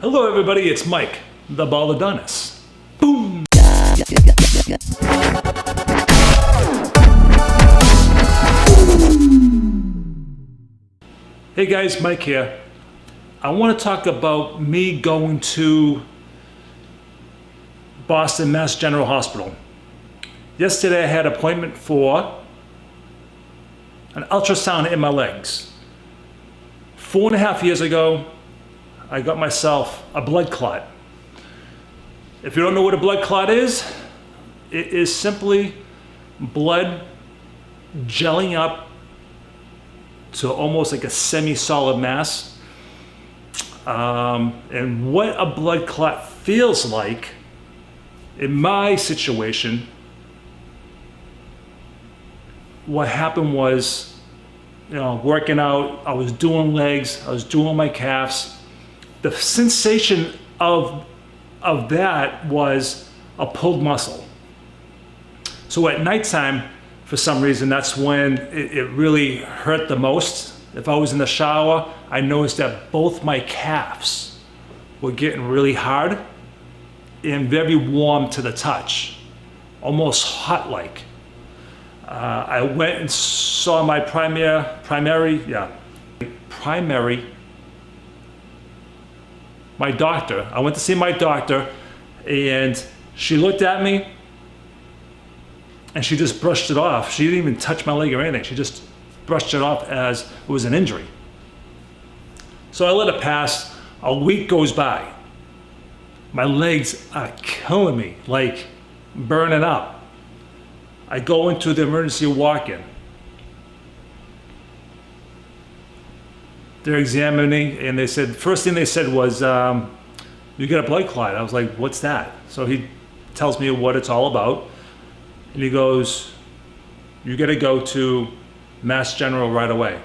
Hello everybody, it's Mike, the Baldadonis. Boom! Hey guys, Mike here. I want to talk about me going to Boston Mass General Hospital. Yesterday I had an appointment for an ultrasound in my legs. 4.5 years ago, I got myself a blood clot. If you don't know what a blood clot is, it is simply blood gelling up to almost like a semi-solid mass. And what a blood clot feels like, in my situation, what happened was, working out, I was doing legs, I was doing my calves. The sensation of that was a pulled muscle. So at nighttime, for some reason, that's when it really hurt the most. If I was in the shower, I noticed that both my calves were getting really hard and very warm to the touch, almost hot-like. I went and saw my my doctor. I went to see my doctor, and she looked at me and she just brushed it off. She didn't even touch my leg or anything. She just brushed it off as it was an injury. So I let it pass. A week goes by. My legs are killing me, like burning up. I go into the emergency walk-in. They're examining, and they said, first thing they said was, you got a blood clot. I was like, what's that? So he tells me what it's all about. And he goes, you got to go to Mass General right away.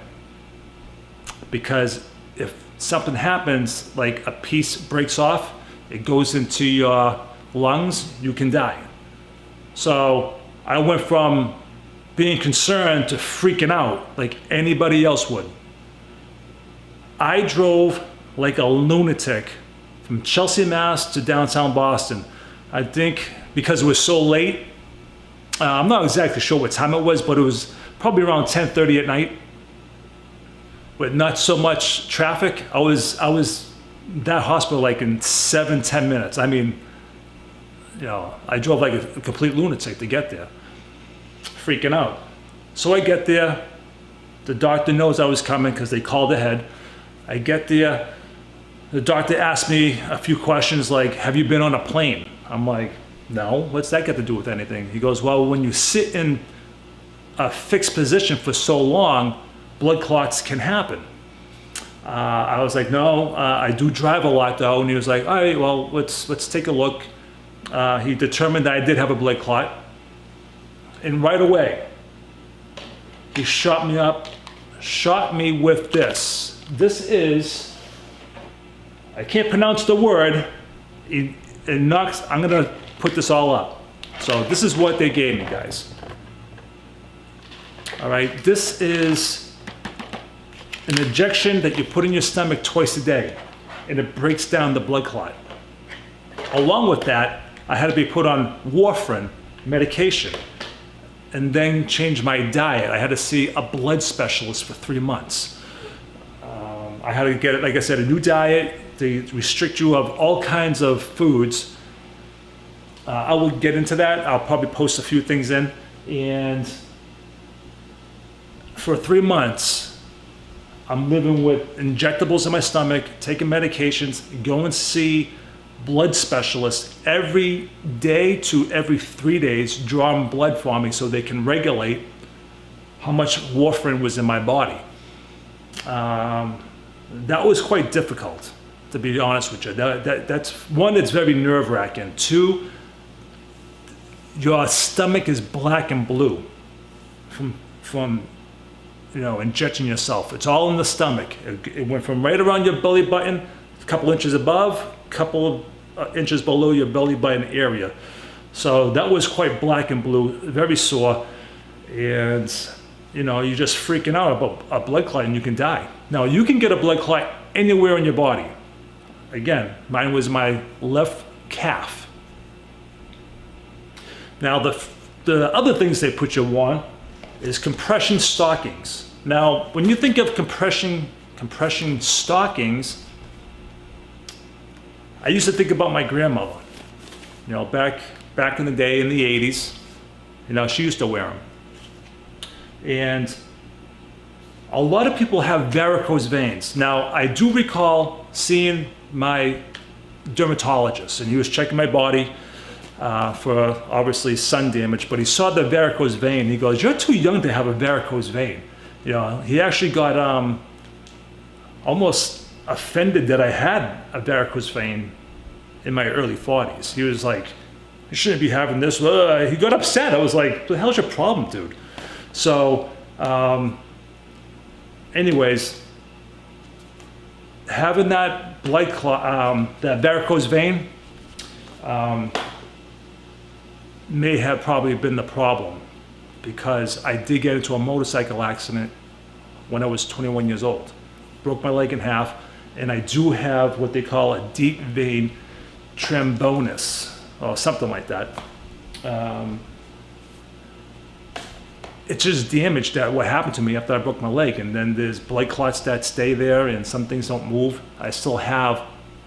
Because if something happens, like a piece breaks off, it goes into your lungs, you can die. So I went from being concerned to freaking out like anybody else would. I drove like a lunatic from Chelsea, Mass to downtown Boston. I think because it was so late, I'm not exactly sure what time it was, but it was probably around 10:30 at night with not so much traffic. I was that hospital like in 7-10 minutes. I mean, I drove like a complete lunatic to get there, freaking out. So I get there, the doctor knows I was coming because they called ahead. I get there, the doctor asked me a few questions like, have you been on a plane? I'm like, no, what's that got to do with anything? He goes, well, when you sit in a fixed position for so long, blood clots can happen. I was like, no, I do drive a lot though. And he was like, all right, well, let's take a look. He determined that I did have a blood clot. And right away, he shot me with this. This is, I can't pronounce the word. I'm gonna put this all up. So this is what they gave me, guys. All right, this is an injection that you put in your stomach twice a day, and it breaks down the blood clot. Along with that, I had to be put on warfarin medication and then change my diet. I had to see a blood specialist for 3 months. I had to get, like I said, a new diet. They restrict you of all kinds of foods. I will get into that. I'll probably post a few things in. And for 3 months, I'm living with injectables in my stomach, taking medications, going to see blood specialists every day to every 3 days, drawing blood for me so they can regulate how much warfarin was in my body. That was quite difficult, to be honest with you. That's one, it's very nerve-wracking. Two, your stomach is black and blue from injecting yourself. It's all in the stomach. It went from right around your belly button, a couple inches above, a couple of inches below your belly button area. So that was quite black and blue, very sore, and you're just freaking out about a blood clot and you can die. Now, you can get a blood clot anywhere in your body. Again, mine was my left calf. Now the other things they put you on is compression stockings. Now, when you think of compression stockings, I used to think about my grandmother. You know, back in the day, in the 80s, you know, she used to wear them. And a lot of people have varicose veins. Now, I do recall seeing my dermatologist, and he was checking my body for obviously sun damage, but he saw the varicose vein. He goes, "You're too young to have a varicose vein." You know, he actually got almost offended that I had a varicose vein in my early 40s. He was like, "You shouldn't be having this." He got upset. I was like, "What the hell's your problem, dude?" So, anyways, having that blood clot, that varicose vein, may have probably been the problem, because I did get into a motorcycle accident when I was 21 years old. Broke my leg in half, and I do have what they call a deep vein thrombosis, or something like that. It just damaged that what happened to me after I broke my leg, and then there's blood clots that stay there, and some things don't move. I still have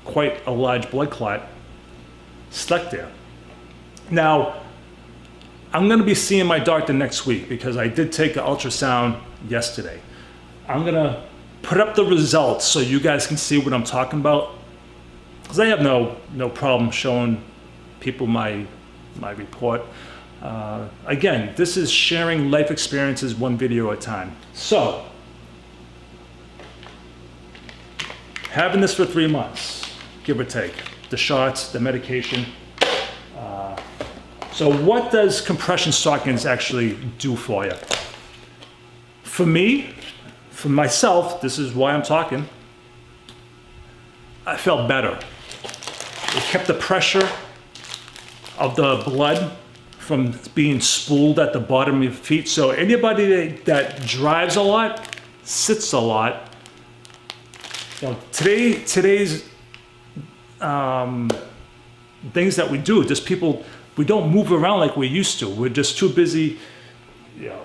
quite a large blood clot stuck there. Now, I'm going to be seeing my doctor next week because I did take an ultrasound yesterday. I'm going to put up the results so you guys can see what I'm talking about, because I have no problem showing people my report. Again, this is sharing life experiences one video at a time. So, having this for 3 months, give or take, the shots, the medication. So what does compression stockings actually do for you? For me, for myself, this is why I'm talking, I felt better. It kept the pressure of the blood from being spooled at the bottom of your feet. So anybody that drives a lot, sits a lot, you know, today's things that we do, just people, we don't move around like we used to. We're just too busy, you know,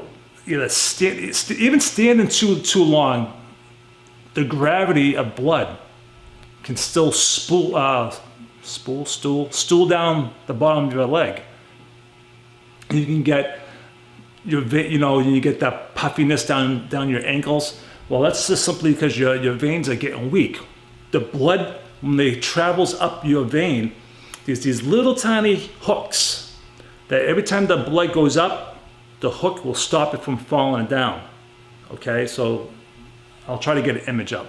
even standing too long, the gravity of blood can still stool down the bottom of your leg. You can get you get that puffiness down your ankles. Well, that's just simply because your veins are getting weak. The blood, when it travels up your vein, there's these little tiny hooks that every time the blood goes up, the hook will stop it from falling down. Okay, so I'll try to get an image up.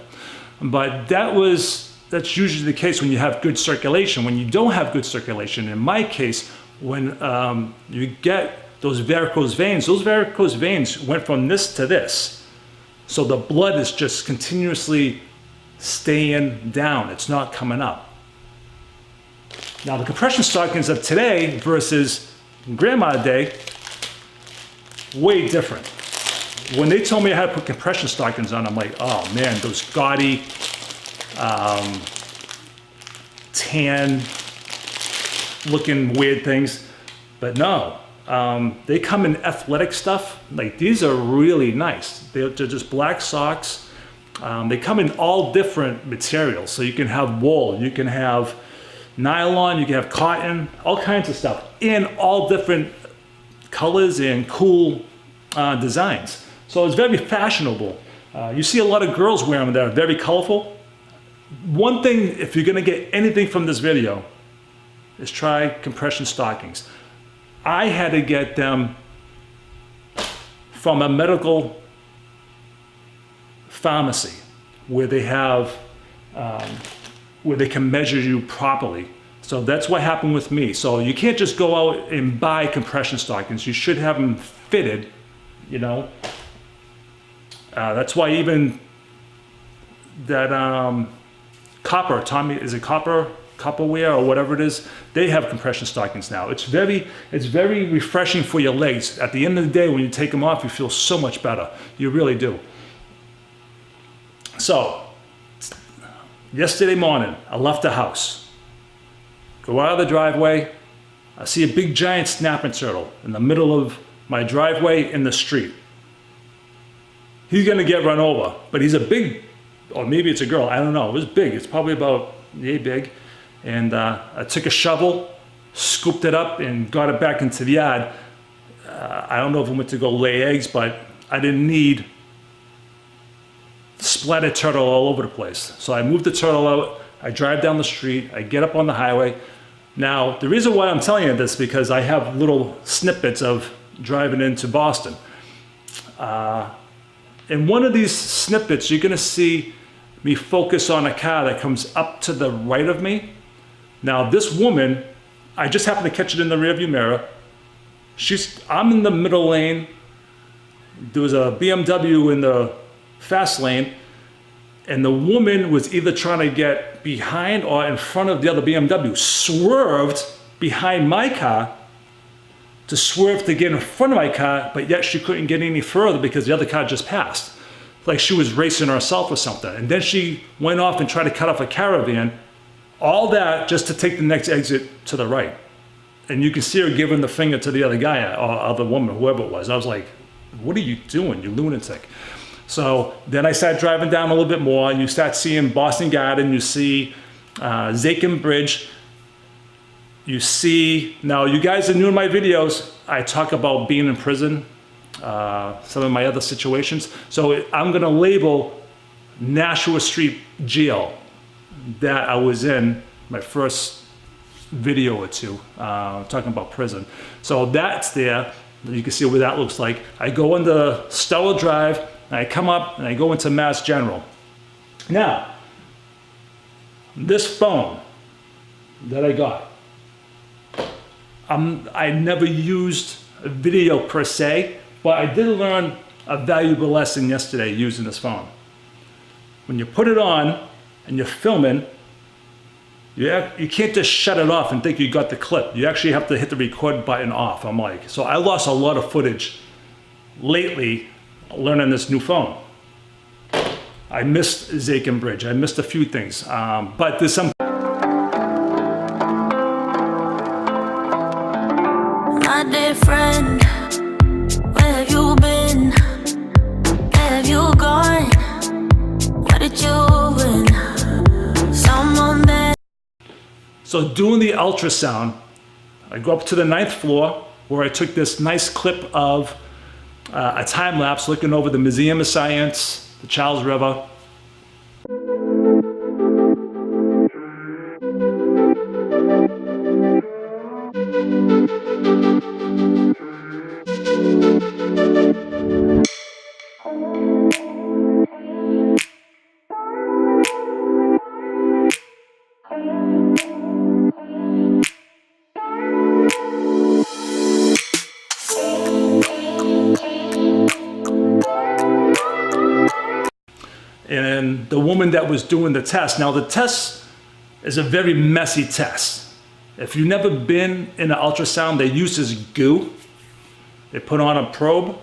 But that's usually the case when you have good circulation. When you don't have good circulation, in my case, when you get those varicose veins went from this to this. So the blood is just continuously staying down. It's not coming up. Now the compression stockings of today versus grandma day, way different. When they told me I had to put compression stockings on, I'm like, oh man, those gaudy, tan looking weird things. But no, they come in athletic stuff. Like, these are really nice. They're just black socks. They come in all different materials. So you can have wool, you can have nylon, you can have cotton, all kinds of stuff in all different colors and cool designs. So it's very fashionable. You see a lot of girls wearing them that are very colorful. One thing, if you're gonna get anything from this video, is try compression stockings. I had to get them from a medical pharmacy where they have, where they can measure you properly. So that's what happened with me. So you can't just go out and buy compression stockings. You should have them fitted, you know. That's why even that copper, Tommy, is it copperware or whatever it is, they have compression stockings now. It's very refreshing for your legs. At the end of the day, when you take them off, you feel so much better. You really do. So Yesterday morning, I left the house. Go out of the driveway, I see a big giant snapping turtle in the middle of my driveway in the street. He's gonna get run over, but he's a big, or maybe it's a girl, I don't know. It was big, it's probably about yay big. And I took a shovel, scooped it up and got it back into the yard. I don't know if I went to go lay eggs, but I didn't need splattered turtle all over the place. So I moved the turtle out, I drive down the street, I get up on the highway. Now, the reason why I'm telling you this is because I have little snippets of driving into Boston. In one of these snippets, you're gonna see me focus on a car that comes up to the right of me. Now, this woman, I just happened to catch it in the rearview mirror. I'm in the middle lane. There was a BMW in the fast lane, and the woman was either trying to get behind or in front of the other BMW, swerved behind my car to swerve to get in front of my car, but yet she couldn't get any further because the other car just passed. Like she was racing herself or something. And then she went off and tried to cut off a caravan. All that just to take the next exit to the right. And you can see her giving the finger to the other guy or other woman, whoever it was. I was like, what are you doing, you lunatic? So then I started driving down a little bit more, and you start seeing Boston Garden, you see Zakin Bridge, you see, now you guys are new in my videos, I talk about being in prison, some of my other situations. So I'm gonna label Nashua Street Jail that I was in my first video or two, talking about prison. So that's there, you can see what that looks like. I go into Stella Drive, and I come up and I go into Mass General. Now, this phone that I got, I never used a video per se, but I did learn a valuable lesson yesterday using this phone. When you put it on and you're filming, you can't just shut it off and think you got the clip. You actually have to hit the record button off. I'm like, so I lost a lot of footage lately learning this new phone. I missed Zakin Bridge. I missed a few things, but there's some. My dear friend, where have you been? Where have you gone? What did you win? Someone there. So doing the ultrasound, I go up to the 9th floor where I took this nice clip of a time lapse looking over the Museum of Science, the Charles River. And the woman that was doing the test, now the test is a very messy test. If you've never been in an ultrasound, they use this goo. They put on a probe,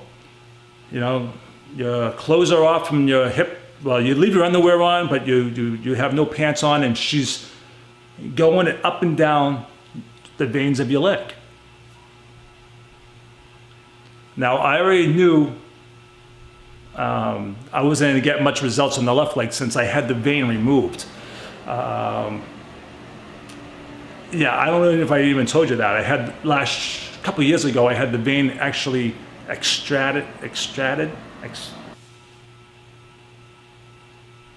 you know, your clothes are off from your hip. Well, you leave your underwear on, but you have no pants on, and she's going up and down the veins of your leg. Now, I already knew I wasn't going to get much results on the left leg since I had the vein removed. Yeah, I don't know if I even told you that. I had a couple of years ago, I had the vein actually extracted.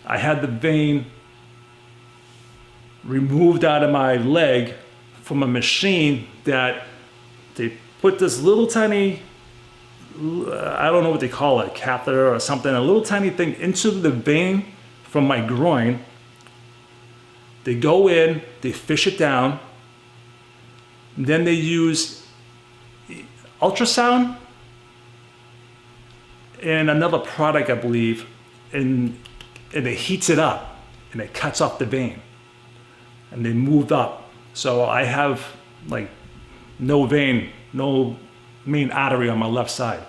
I had the vein removed out of my leg from a machine that they put this little tiny, I don't know what they call it, catheter or something, a little tiny thing into the vein from my groin. They go in, they fish it down, and then they use ultrasound and another product, I believe, and it heats it up and it cuts off the vein. And they moved up. So I have like no vein, no main artery on my left side.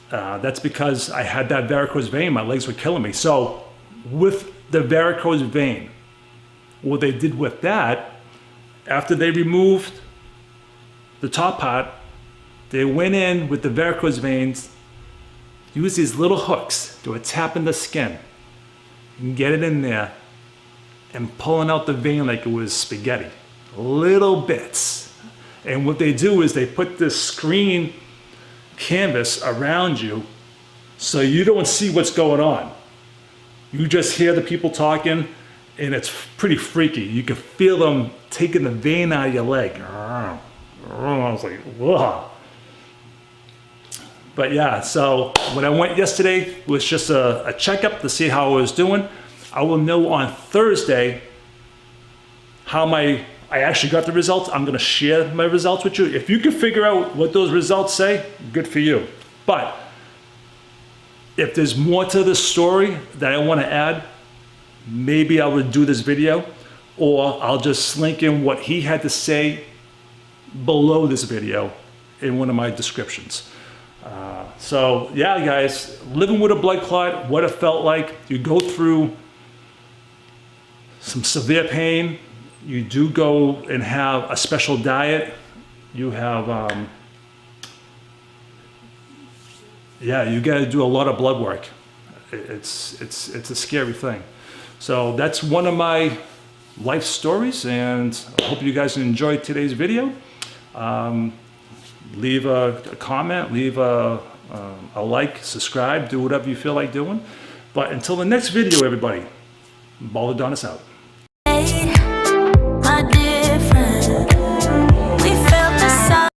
That's because I had that varicose vein, my legs were killing me. So with the varicose vein. What they did with that, after they removed the top part, they went in with the varicose veins, used these little hooks to tap in the skin and get it in there and pulling out the vein like it was spaghetti, little bits. And what they do is they put this screen canvas around you so you don't see what's going on. You just hear the people talking, and it's pretty freaky. You can feel them taking the vein out of your leg. I was like, whoa. But yeah, so when I went yesterday, it was just a checkup to see how I was doing. I will know on Thursday how I actually got the results. I'm gonna share my results with you. If you can figure out what those results say, good for you. But if there's more to this story that I wanna add, maybe I would do this video, or I'll just link in what he had to say below this video in one of my descriptions. So yeah, guys, living with a blood clot, what it felt like. You go through some severe pain. You do go and have a special diet. You have, yeah, you got to do a lot of blood work. It's a scary thing. So that's one of my life stories, and I hope you guys enjoyed today's video. Leave a comment, leave a like, subscribe, do whatever you feel like doing. But until the next video, everybody, Baldadonis out.